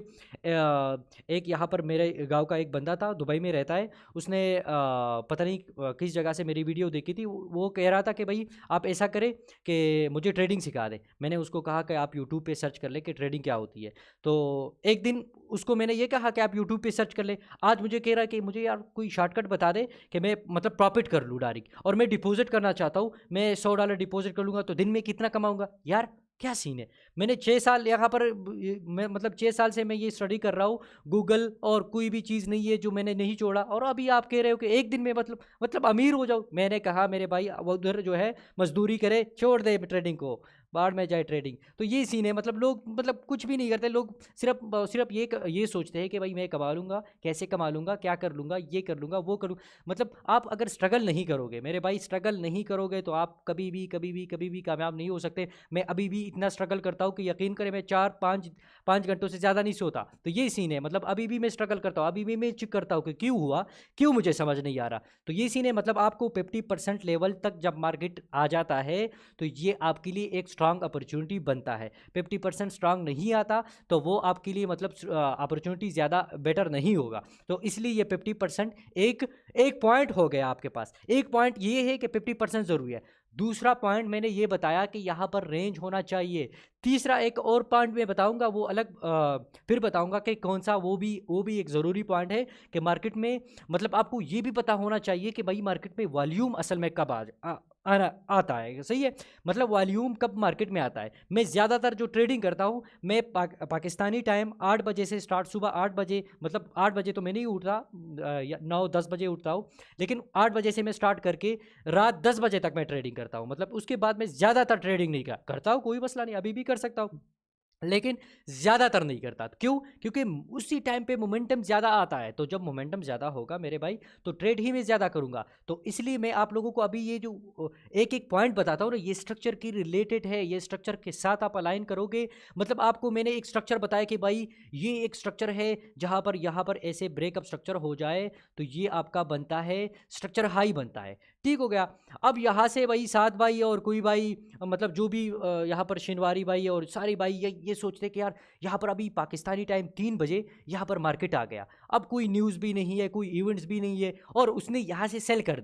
एक यहाँ पर मेरे गांव का एक बंदा था, दुबई में रहता है, उसने पता नहीं किस जगह से मेरी वीडियो देखी थी, वो कह रहा था कि भाई आप ऐसा करें कि मुझे ट्रेडिंग सिखा दे। मैंने उसको कहा कि आप यूट्यूब पे सर्च कर ले कि ट्रेडिंग क्या होती है। तो एक दिन उसको मैंने ये कहा कि आप यूट्यूब पे सर्च कर ले। आज मुझे कह रहा है कि मुझे यार कोई शॉर्टकट बता दे कि मैं मतलब प्रॉफिट कर लूँ डायरेक्ट, और मैं डिपॉजिट करना चाहता हूँ, मैं $100 डिपॉजिट कर लूँगा तो दिन में कितना कमाऊँगा। यार क्या सीन है। मैंने 6 साल यहाँ पर मैं मतलब 6 साल से मैं ये स्टडी कर रहा हूँ, गूगल और कोई भी चीज़ नहीं है जो मैंने नहीं छोड़ा, और अभी आप कह रहे हो कि एक दिन में मतलब अमीर हो जाओ। मैंने कहा मेरे भाई वो उधर जो है मजदूरी करे, छोड़ दे ट्रेडिंग को, बाढ़ में जाए ट्रेडिंग। तो ये सीन है, मतलब लोग मतलब कुछ भी नहीं करते, लोग सिर्फ ये सोचते हैं कि भाई मैं कमा लूँगा, कैसे कमा लूँगा, क्या कर लूँगा, ये कर लूँगा, वो करूँ। मतलब आप अगर स्ट्रगल नहीं करोगे मेरे भाई, स्ट्रगल नहीं करोगे तो आप कभी भी कामयाब नहीं हो सकते। मैं अभी भी इतना स्ट्रगल करता हूँ कि यकीन करें मैं 4-5 घंटों से ज़्यादा नहीं सोता। तो ये सीन है, मतलब अभी भी मैं स्ट्रगल करता हूँ, अभी भी मैं चेक करता हूँ कि क्यों हुआ, क्यों मुझे समझ नहीं आ रहा। तो ये सीन है, मतलब आपको 50% लेवल तक जब मार्केट आ जाता है तो ये आपके लिए एक स्ट्रांग अपॉर्चुनिटी बनता है। 50% स्ट्रांग नहीं आता तो वो आपके लिए मतलब अपॉर्चुनिटी ज़्यादा बेटर नहीं होगा। तो इसलिए ये 50% एक पॉइंट हो गया आपके पास। एक पॉइंट ये है कि 50% ज़रूरी है। दूसरा पॉइंट मैंने ये बताया कि यहाँ पर रेंज होना चाहिए। तीसरा एक और पॉइंट मैं बताऊंगा, वो अलग फिर बताऊंगा कि कौन सा, वो भी एक ज़रूरी पॉइंट है कि मार्केट में मतलब आपको ये भी पता होना चाहिए कि भाई मार्केट में वॉल्यूम असल में कब आता है। सही है, मतलब वॉल्यूम कब मार्केट में आता है। मैं ज़्यादातर जो ट्रेडिंग करता हूँ मैं पाकिस्तानी टाइम 8 बजे से स्टार्ट, सुबह 8 बजे, मतलब 8 बजे तो मैं नहीं उठता, 9-10 बजे उठता हूँ, लेकिन 8 बजे से मैं स्टार्ट करके रात 10 बजे तक मैं ट्रेडिंग करता हूँ। मतलब उसके बाद मैं ज़्यादातर ट्रेडिंग नहीं करता हूँ, कोई मसला नहीं, अभी भी कर सकता हूँ, लेकिन ज़्यादातर नहीं करता। क्यों? क्योंकि उसी टाइम पे मोमेंटम ज़्यादा आता है, तो जब मोमेंटम ज़्यादा होगा मेरे भाई तो ट्रेड ही मैं ज़्यादा करूँगा। तो इसलिए मैं आप लोगों को अभी ये जो एक एक पॉइंट बताता हूँ ना, ये स्ट्रक्चर की रिलेटेड है, ये स्ट्रक्चर के साथ आप अलाइन करोगे। मतलब आपको मैंने एक स्ट्रक्चर बताया कि भाई ये एक स्ट्रक्चर है जहाँ पर यहाँ पर ऐसे ब्रेकअप स्ट्रक्चर हो जाए तो ये आपका बनता है स्ट्रक्चर हाई बनता है। ठीक हो गया। अब यहाँ से भाई 7 भाई और कोई भाई मतलब जो भी यहाँ पर शिनवारी भाई और सारे भाई ये सोचते कि यार यहाँ पर अभी पाकिस्तानी टाइम 3 बजे यहाँ पर मार्केट आ गया, अब कोई न्यूज़ भी नहीं है, कोई इवेंट्स भी नहीं है, और उसने यहाँ से सेल कर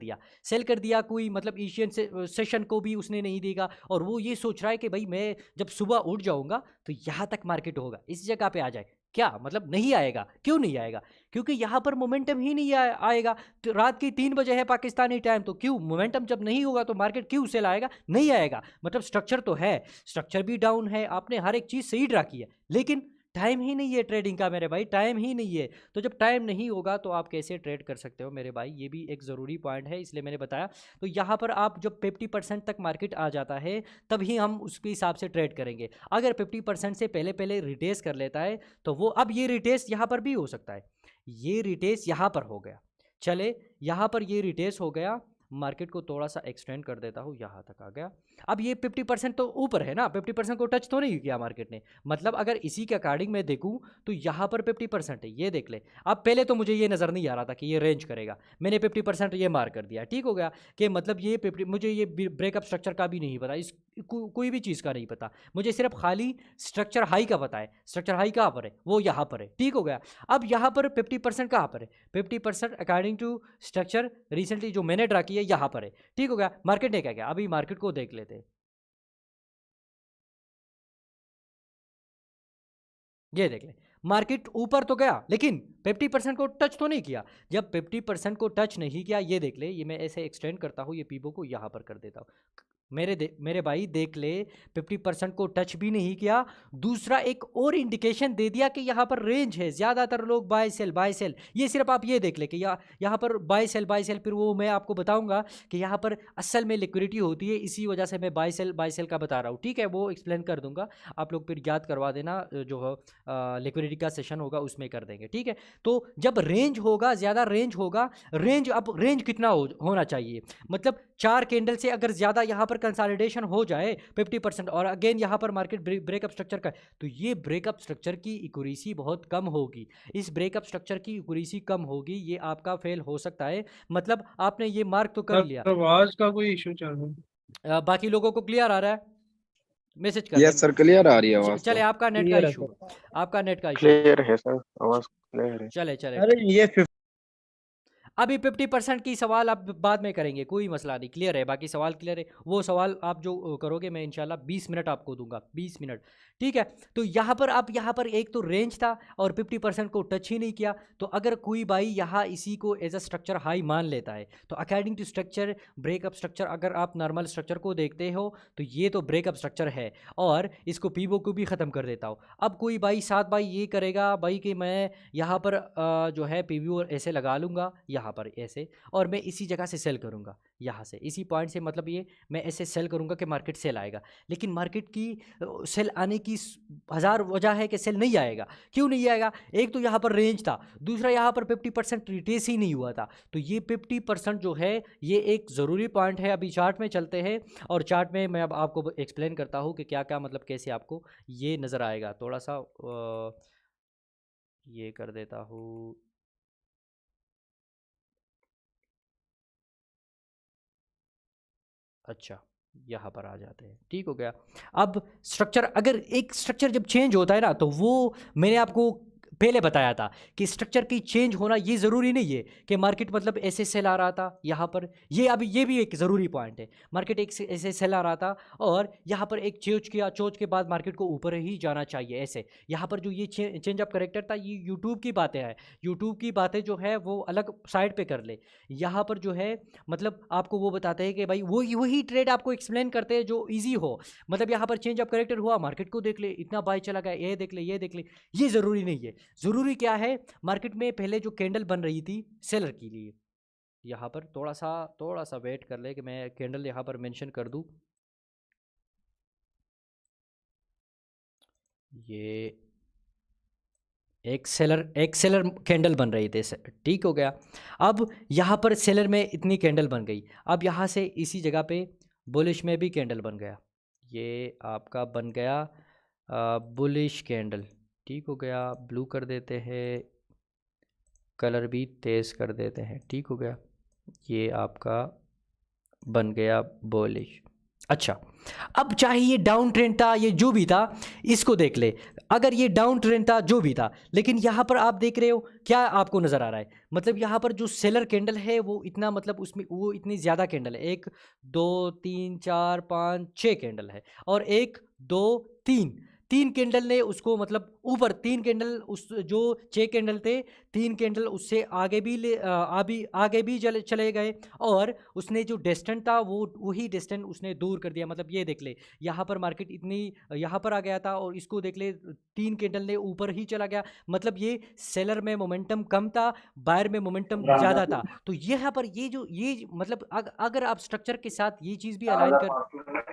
दिया, कोई मतलब एशियन सेशन को भी उसने नहीं देगा, और वो ये सोच रहा है कि भाई मैं जब सुबह उठ जाऊँगा तो यहाँ तक मार्केट होगा, इस जगह पे आ जाए। क्या मतलब नहीं आएगा, क्यों नहीं आएगा? क्योंकि यहाँ पर मोमेंटम ही नहीं आएगा। तो रात के 3 बजे है पाकिस्तानी टाइम, तो क्यों मोमेंटम जब नहीं होगा तो मार्केट क्यों सेल आएगा? नहीं आएगा। मतलब स्ट्रक्चर तो है, स्ट्रक्चर भी डाउन है, आपने हर एक चीज़ सही ड्रा की है, लेकिन टाइम ही नहीं है ट्रेडिंग का मेरे भाई, टाइम ही नहीं है। तो जब टाइम नहीं होगा तो आप कैसे ट्रेड कर सकते हो मेरे भाई, ये भी एक ज़रूरी पॉइंट है, इसलिए मैंने बताया। तो यहाँ पर आप जब 50% तक मार्केट आ जाता है तभी हम उसके हिसाब से ट्रेड करेंगे। अगर 50% से पहले रिटेस कर लेता है तो वो, अब ये रिटेस यहाँ पर भी हो सकता है, ये रिटेस यहाँ पर हो गया, चले यहाँ पर ये रिटेस हो गया, मार्केट को थोड़ा सा एक्सटेंड कर देता हूँ, यहाँ तक आ गया। अब ये 50% तो ऊपर है ना, 50% को टच तो नहीं किया मार्केट ने। मतलब अगर इसी के अकॉर्डिंग मैं देखूँ तो यहाँ पर 50% है, ये देख ले। अब पहले तो मुझे ये नज़र नहीं आ रहा था कि ये रेंज करेगा, मैंने 50% ये मार्क कर दिया। ठीक हो गया कि मतलब ये 50, मुझे ये ब्रेकअप स्ट्रक्चर का भी नहीं पता, इस कोई भी चीज़ का नहीं पता, मुझे सिर्फ खाली स्ट्रक्चर हाई का पता है। स्ट्रक्चर हाई कहाँ पर है? वो यहाँ पर है। ठीक हो गया। अब यहाँ पर 50% कहाँ पर है? 50% अकॉर्डिंग टू स्ट्रक्चर रिसेंटली जो मैंने ड्रा किया यहाँ पर है। ठीक हो गया। मार्केट ने क्या किया, अभी मार्केट को देख लेते हैं। ये देख ले, मार्केट ऊपर तो गया लेकिन 50% को टच तो नहीं किया। जब 50% को टच नहीं किया, ये देख ले, ये मैं ऐसे एक्सटेंड करता हूँ, ये पीबो को यहाँ पर कर देता हूँ, मेरे भाई देख ले, 50% को टच भी नहीं किया। दूसरा एक और इंडिकेशन दे दिया कि यहाँ पर रेंज है, ज़्यादातर लोग बाय सेल, ये सिर्फ आप ये देख ले कि यहाँ पर बाय सेल। फिर वो मैं आपको बताऊंगा कि यहाँ पर असल में लिक्विडिटी होती है, इसी वजह से मैं बाय सेल का बता रहा हूँ। ठीक है, वो एक्सप्लेन कर दूंगा, आप लोग फिर याद करवा देना, जो लिक्विडिटी का सेशन होगा उसमें कर देंगे। ठीक है, तो जब रेंज होगा, ज़्यादा रेंज होगा, अब रेंज कितना होना चाहिए, मतलब 4 कैंडल से अगर ज़्यादा यहाँ पर कंसोलिडेशन हो जाए 50%, और अगेन यहाँ पर मार्केट ब्रेकअप स्ट्रक्चर का, तो ये ब्रेकअप स्ट्रक्चर की एक्यूरेसी बहुत कम होगी। इस ब्रेकअप स्ट्रक्चर की एक्यूरेसी कम होगी, ये आपका फेल हो सकता है। मतलब आपने ये मार्क तो कर लिया, आवाज का कोई इशू चल रहा है? बाकी लोगों को क्लियर आ रहा है? मैसेज कर यस दें। सर, क्लियर आ रही है आवाज चले, तो। आपका नेट का क्लियर है इशू, सर। आपका नेट का इशू। क्लियर है सर, आवाज क्लियर है। चले अरे ये अभी 50% की सवाल आप बाद में करेंगे, कोई मसला नहीं, क्लियर है, बाकी सवाल क्लियर है। वो सवाल आप जो करोगे मैं इंशाल्लाह 20 मिनट आपको दूंगा, 20 मिनट, ठीक है। तो यहाँ पर आप यहाँ पर एक तो रेंज था और 50% को टच ही नहीं किया। तो अगर कोई भाई यहाँ इसी को एज अ स्ट्रक्चर हाई मान लेता है तो according to structure breakup structure, अगर आप नॉर्मल स्ट्रक्चर को देखते हो तो ये तो ब्रेकअप स्ट्रक्चर है और इसको पीवो को भी ख़त्म कर देता हो। अब कोई भाई साथ भाई ये करेगा भाई कि मैं यहाँ पर जो है पीवीओ ऐसे लगा लूँगा यहाँ पर ऐसे, और मैं इसी जगह से सेल करूँगा, यहाँ से इसी पॉइंट से, मतलब ये मैं ऐसे सेल करूँगा कि मार्केट सेल आएगा। लेकिन मार्केट की सेल आने की हज़ार वजह है कि सेल नहीं आएगा। क्यों नहीं आएगा? एक तो यहाँ पर रेंज था, दूसरा यहाँ पर 50% रिटेस ही नहीं हुआ था। तो ये 50% जो है ये एक ज़रूरी पॉइंट है। अभी चार्ट में चलते हैं और चार्ट में मैं अब आपको एक्सप्लेन करता हूँ कि क्या क्या मतलब कैसे आपको ये नज़र आएगा। थोड़ा सा ये कर देता हूँ। अच्छा, यहाँ पर आ जाते हैं, ठीक हो गया। अब स्ट्रक्चर, अगर एक स्ट्रक्चर जब चेंज होता है ना, तो वो मैंने आपको पहले बताया था कि स्ट्रक्चर की चेंज होना ये ज़रूरी नहीं है कि मार्केट मतलब ऐसे सेल आ रहा था यहाँ पर, ये भी एक ज़रूरी पॉइंट है। मार्केट एक ऐसे सेल आ रहा था और यहाँ पर एक चोच किया, चोच के बाद मार्केट को ऊपर ही जाना चाहिए ऐसे। यहाँ पर जो ये चेंज ऑफ करेक्टर था, ये यूट्यूब की बातें हैं, यूट्यूब की बातें जो है वो अलग साइड पे कर ले। यहाँ पर जो है मतलब आपको वो बताते हैं कि भाई वही ट्रेड आपको एक्सप्लेन करते हैं जो ईजी हो। मतलब यहाँ पर चेंज ऑफ करेक्टर हुआ, मार्केट को देख ले, इतना बाय चला गया, ये देख ले, ये देख ले, ये ज़रूरी नहीं है। ज़रूरी क्या है, मार्केट में पहले जो कैंडल बन रही थी सेलर के लिए, यहाँ पर थोड़ा सा वेट कर ले कि मैं कैंडल यहाँ पर मेंशन कर दूँ। ये एक सेलर कैंडल बन रही थी, ठीक हो गया। अब यहाँ पर सेलर में इतनी कैंडल बन गई, अब यहाँ से इसी जगह पे बुलिश में भी कैंडल बन गया, ये आपका बन गया बुलिश कैंडल, ठीक हो गया। ब्लू कर देते हैं, कलर भी तेज़ कर देते हैं, ठीक हो गया। ये आपका बन गया बुलिश। अच्छा, अब चाहे ये डाउन ट्रेंड था, ये जो भी था, इसको देख ले। अगर ये डाउन ट्रेंड था, जो भी था, लेकिन यहाँ पर आप देख रहे हो क्या आपको नज़र आ रहा है, मतलब यहाँ पर जो सेलर कैंडल है वो इतना, मतलब उसमें वो इतनी ज़्यादा कैंडल है, 1 2 3 4 5 6 कैंडल है, और 1 2 3 कैंडल ने उसको मतलब ऊपर, 3 कैंडल उस जो 6 कैंडल थे, 3 कैंडल उससे आगे भी आगे भी चले गए, और उसने जो डिस्टेंस था वो वही डिस्टेंस उसने दूर कर दिया। मतलब ये देख ले, यहाँ पर मार्केट इतनी यहाँ पर आ गया था और इसको देख ले 3 कैंडल ने ऊपर ही चला गया। मतलब ये सेलर में मोमेंटम कम था, बायर में मोमेंटम ज़्यादा था। तो यहाँ पर ये मतलब अगर आप स्ट्रक्चर के साथ ये चीज़ भी अलाइन कर,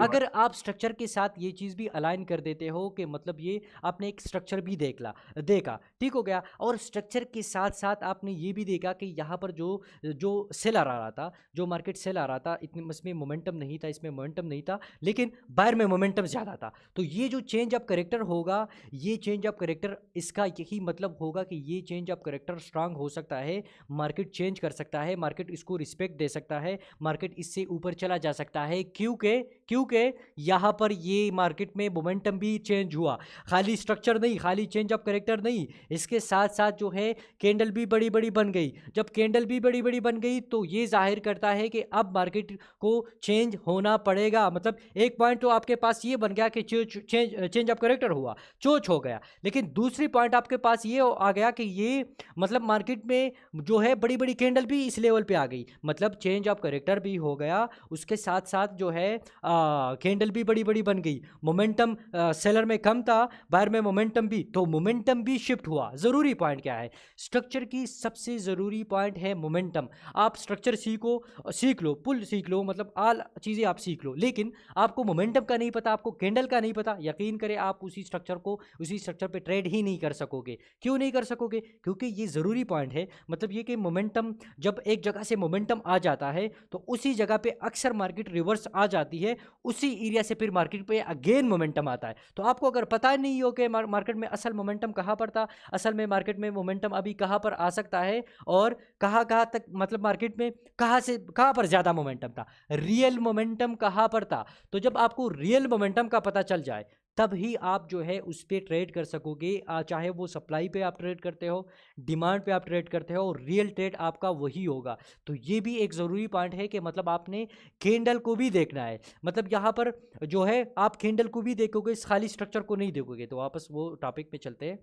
अगर आप स्ट्रक्चर के साथ ये चीज़ भी अलाइन कर देते हो कि मतलब ये आपने एक स्ट्रक्चर भी देखा, ठीक हो गया। और स्ट्रक्चर के साथ साथ आपने ये भी देखा कि यहाँ पर जो सेल आ रहा था, जो मार्केट सेल आ रहा था, इतने इसमें मोमेंटम नहीं था, इसमें मोमेंटम नहीं था, लेकिन बायर में मोमेंटम ज़्यादा था। तो ये जो चेंज ऑफ करेक्टर होगा, ये चेंज ऑफ करेक्टर, इसका यही मतलब होगा कि ये चेंज ऑफ करेक्टर स्ट्रांग हो सकता है, मार्केट चेंज कर सकता है, मार्केट इसको रिस्पेक्ट दे सकता है, मार्केट इससे ऊपर चला जा सकता है। क्योंकि यहाँ पर ये मार्केट में मोमेंटम भी चेंज हुआ, खाली स्ट्रक्चर नहीं, खाली चेंज ऑफ करेक्टर नहीं, इसके साथ साथ जो है कैंडल भी बड़ी बड़ी बन गई। जब कैंडल भी बड़ी बड़ी बन गई तो ये जाहिर करता है कि अब मार्केट को चेंज होना पड़ेगा। मतलब एक पॉइंट तो आपके पास ये बन गया कि चेंज ऑफ करेक्टर हुआ, चोच हो गया, लेकिन दूसरी पॉइंट आपके पास ये आ गया कि ये मतलब मार्केट में जो है बड़ी बड़ी कैंडल भी इस लेवल पे आ गई, मतलब चेंज ऑफ करेक्टर भी हो गया, उसके साथ साथ जो है कैंडल भी बड़ी बड़ी बन गई, मोमेंटम सेलर में कम था, बायर में मोमेंटम भी, तो मोमेंटम भी शिफ्ट हुआ। ज़रूरी पॉइंट क्या है, स्ट्रक्चर की सबसे ज़रूरी पॉइंट है मोमेंटम। आप स्ट्रक्चर सीख लो, पुल सीख लो, मतलब आल चीज़ें आप सीख लो, लेकिन आपको मोमेंटम का नहीं पता, आपको कैंडल का नहीं पता, यकीन करें आप उसी स्ट्रक्चर पे ट्रेड ही नहीं कर सकोगे। क्यों नहीं कर सकोगे? क्योंकि ये ज़रूरी पॉइंट है। मतलब ये कि मोमेंटम, जब एक जगह से मोमेंटम आ जाता है तो उसी जगह पे अक्सर मार्केट रिवर्स आ जाती है, उसी एरिया से फिर मार्केट पे अगेन मोमेंटम आता है। तो आपको अगर पता नहीं हो कि मार्केट में असल मोमेंटम कहाँ पर था, असल में मार्केट में मोमेंटम अभी कहाँ पर आ सकता है, और कहाँ तक, मतलब मार्केट में कहाँ पर ज़्यादा मोमेंटम था, रियल मोमेंटम कहाँ पर था, तो जब आपको रियल मोमेंटम का पता चल जाए तब ही आप जो है उस पर ट्रेड कर सकोगे। चाहे वो सप्लाई पे आप ट्रेड करते हो, डिमांड पे आप ट्रेड करते हो, और रियल ट्रेड आपका वही होगा। तो ये भी एक ज़रूरी पॉइंट है कि मतलब आपने कैंडल को भी देखना है। मतलब यहाँ पर जो है आप कैंडल को भी देखोगे, खाली स्ट्रक्चर को नहीं देखोगे। तो वापस वो टॉपिक पे चलते हैं।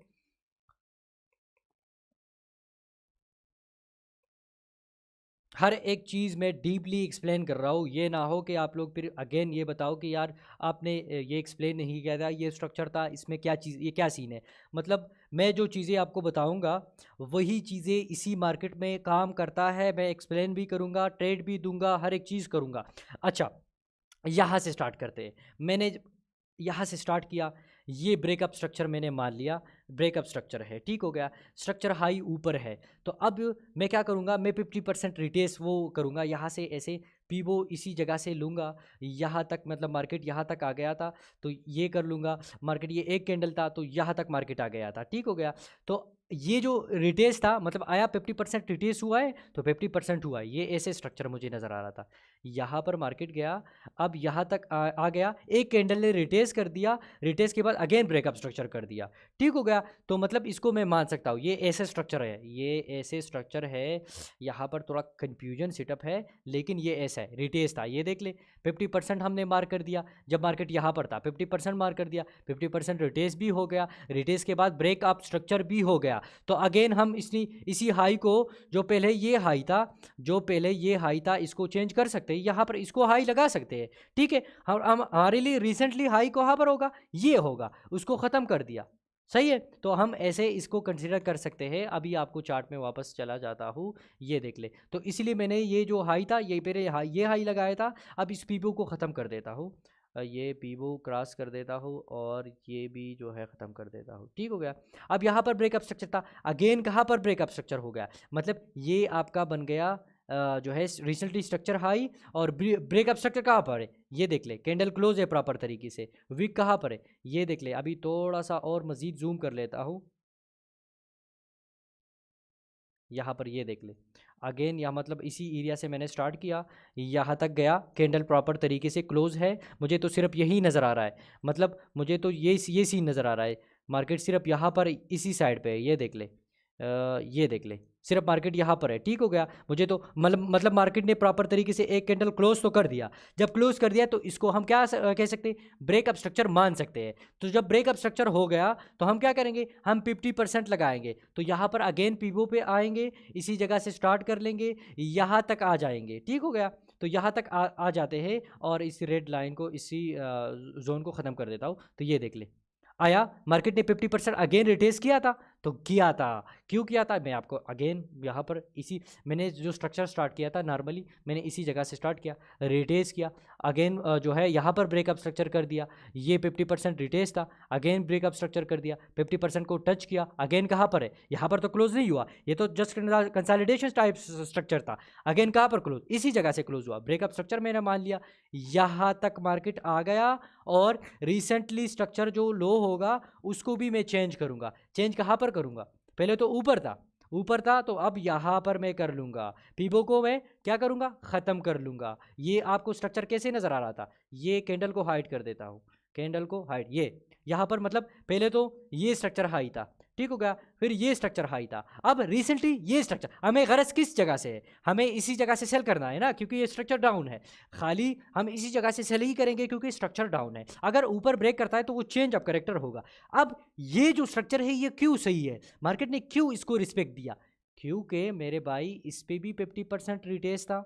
हर एक चीज़ मैं डीपली एक्सप्लेन कर रहा हूँ, ये ना हो कि आप लोग फिर अगेन ये बताओ कि यार आपने ये एक्सप्लेन नहीं किया था, ये स्ट्रक्चर था, इसमें क्या चीज़, ये क्या सीन है। मतलब मैं जो चीज़ें आपको बताऊँगा वही चीज़ें इसी मार्केट में काम करता है। मैं एक्सप्लेन भी करूँगा, ट्रेड भी दूंगा, हर एक चीज़ करूँगा। अच्छा, यहाँ से स्टार्ट करते हैं। मैंने यहाँ से स्टार्ट किया, ये ब्रेकअप स्ट्रक्चर मैंने मान लिया, ब्रेकअप स्ट्रक्चर है, ठीक हो गया। स्ट्रक्चर हाई ऊपर है, तो अब मैं क्या करूँगा, मैं 50% रिटेस वो करूँगा। यहाँ से ऐसे पीवो इसी जगह से लूँगा यहाँ तक, मतलब मार्केट यहाँ तक आ गया था तो ये कर लूँगा। मार्केट ये एक कैंडल था तो यहाँ तक मार्केट आ गया था, ठीक हो गया। तो ये जो रिटेस था, मतलब आया 50% रिटेस हुआ है तो 50% हुआ है, ये ऐसे स्ट्रक्चर मुझे नज़र आ रहा था। यहाँ पर मार्केट गया, अब यहाँ तक आ गया, एक कैंडल ने रिटेस कर दिया, रिटेस के बाद अगेन ब्रेकअप स्ट्रक्चर कर दिया, ठीक हो गया। तो मतलब इसको मैं मान सकता हूँ ये ऐसे स्ट्रक्चर है, ये ऐसे स्ट्रक्चर है। यहाँ पर थोड़ा कन्फ्यूजन सेटअप है, लेकिन ये ऐसा है, रिटेस था, ये देख ले 50% हमने मार्क कर दिया। जब मार्केट यहाँ पर था 50% मार्क कर दिया, 50% रिटेस भी हो गया, रिटेस के बाद ब्रेकअप स्ट्रक्चर भी हो गया। तो अगेन हम इसी हाई को, जो पहले ये हाई था, इसको चेंज कर सकते हैं, यहाँ पर इसको हाई लगा सकते हैं, ठीक है। हम हमारे लिए रिसेंटली हाई को यहाँ पर होगा, ये होगा, उसको ख़त्म कर दिया, सही है। तो हम ऐसे इसको कंसिडर कर सकते हैं। अभी आपको चार्ट में वापस चला जाता हूँ, ये देख ले। तो इसलिए मैंने ये जो हाई था, ये पहले ये हाई लगाया था। अब इस पीवो को ख़त्म कर देता हूँ, ये पीवो क्रॉस कर देता हूँ, और ये भी जो है ख़त्म कर देता हूँ, ठीक हो गया। अब यहाँ पर ब्रेकअप स्ट्रक्चर था, अगेन कहाँ पर ब्रेकअप स्ट्रक्चर हो गया, मतलब ये आपका बन गया जो है रिसेंटली स्ट्रक्चर हाई, और ब्रेकअप स्ट्रक्चर कहाँ पर है, ये देख ले। कैंडल क्लोज है प्रॉपर तरीके से, वीक कहाँ पर है, ये देख ले। अभी थोड़ा सा और मज़ीद जूम कर लेता हूँ, यहाँ पर ये देख ले। अगेन यहाँ मतलब इसी एरिया से मैंने स्टार्ट किया, यहाँ तक गया, कैंडल प्रॉपर तरीके से क्लोज है। मुझे तो सिर्फ यही नज़र आ रहा है, मतलब मुझे तो ये सीन नज़र आ रहा है। मार्केट सिर्फ यहाँ पर इसी साइड पे है, ये देख ले। ये देख ले, सिर्फ मार्केट यहाँ पर है, ठीक हो गया। मुझे तो मतलब मार्केट ने प्रॉपर तरीके से एक कैंडल क्लोज तो कर दिया। जब क्लोज कर दिया तो इसको हम क्या कह सकते हैं, ब्रेकअप स्ट्रक्चर मान सकते हैं। तो जब ब्रेकअप स्ट्रक्चर हो गया तो हम क्या करेंगे, हम 50% लगाएंगे। तो यहाँ पर अगेन पीवो पे आएंगे, इसी जगह से स्टार्ट कर लेंगे, यहाँ तक आ जाएंगे, ठीक हो गया। तो यहाँ तक आ जाते हैं, और इस रेड लाइन को, इसी जोन को ख़त्म कर देता हूँ। तो ये देख ले, आया, मार्केट ने 50% अगेन रिटेस किया था, तो किया था, क्यों किया था, मैं आपको अगेन यहाँ पर इसी, मैंने जो स्ट्रक्चर स्टार्ट किया था नॉर्मली, मैंने इसी जगह से स्टार्ट किया, रिटेस किया, अगेन जो है यहाँ पर ब्रेकअप स्ट्रक्चर कर दिया। ये 50% रिटेस था, अगेन ब्रेकअप स्ट्रक्चर कर दिया, 50% को टच किया, अगेन कहाँ पर है, यहाँ पर तो क्लोज नहीं हुआ, ये तो जस्ट कंसोलिडेशन टाइप स्ट्रक्चर था। अगेन कहाँ पर क्लोज, इसी जगह से क्लोज हुआ, ब्रेकअप स्ट्रक्चर मैंने मान लिया, यहाँ तक मार्केट आ गया। और रिसेंटली स्ट्रक्चर जो लो होगा उसको भी मैं चेंज करूँगा। चेंज कहाँ पर करूँगा, पहले तो ऊपर था तो अब यहाँ पर मैं कर लूँगा, पीवो को मैं क्या करूँगा, ख़त्म कर लूँगा। ये आपको स्ट्रक्चर कैसे नज़र आ रहा था, ये कैंडल को हाइड कर देता हूँ, कैंडल को हाइड, ये यहाँ पर मतलब पहले तो ये स्ट्रक्चर हाई था, ठीक हो गया, फिर ये स्ट्रक्चर हाई था, अब रिसेंटली ये स्ट्रक्चर, हमें गरज किस जगह से है, हमें इसी जगह से सेल करना है ना, क्योंकि ये स्ट्रक्चर डाउन है। खाली हम इसी जगह से सेल ही करेंगे क्योंकि स्ट्रक्चर डाउन है। अगर ऊपर ब्रेक करता है तो वो चेंज ऑफ करेक्टर होगा। अब ये जो स्ट्रक्चर है ये क्यों सही है, मार्केट ने क्यों इसको रिस्पेक्ट दिया, क्योंकि मेरे भाई इस पे भी 50% रिटेस था,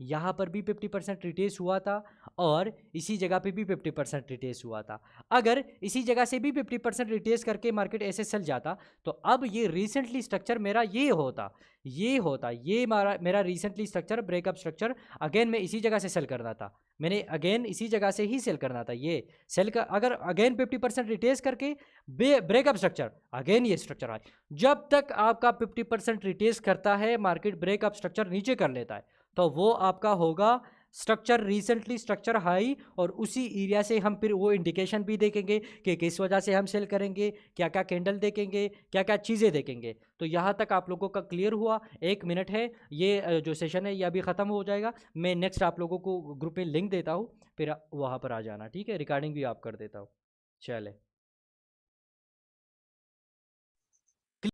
यहाँ पर भी 50% रिटेस हुआ था, और इसी जगह पे भी 50% रिटेस हुआ था। अगर इसी जगह से भी 50% रिटेस करके मार्केट ऐसे चल जाता तो अब ये रिसेंटली स्ट्रक्चर मेरा ये होता, ये मेरा recently structure, breakup structure, again मैं इसी जगह से सेल करना था, मैंने अगेन इसी जगह से ही सेल करना था। ये सेल का अगर अगेन 50% रिटेस करके ब्रेकअप स्ट्रक्चर, अगेन ये स्ट्रक्चर आज, जब तक आपका 50% रिटेस करता है मार्केट ब्रेकअप स्ट्रक्चर नीचे कर लेता है, तो वो आपका होगा स्ट्रक्चर रिसेंटली स्ट्रक्चर हाई। और उसी एरिया से हम फिर वो इंडिकेशन भी देखेंगे कि किस वजह से हम सेल करेंगे, क्या क्या कैंडल देखेंगे, क्या क्या चीज़ें देखेंगे। तो यहाँ तक आप लोगों का क्लियर हुआ। 1 मिनट है, ये जो सेशन है ये अभी ख़त्म हो जाएगा। मैं नेक्स्ट आप लोगों को ग्रुप में लिंक देता हूँ, फिर वहाँ पर आ जाना, ठीक है? रिकॉर्डिंग भी आप कर देता हूँ। चले।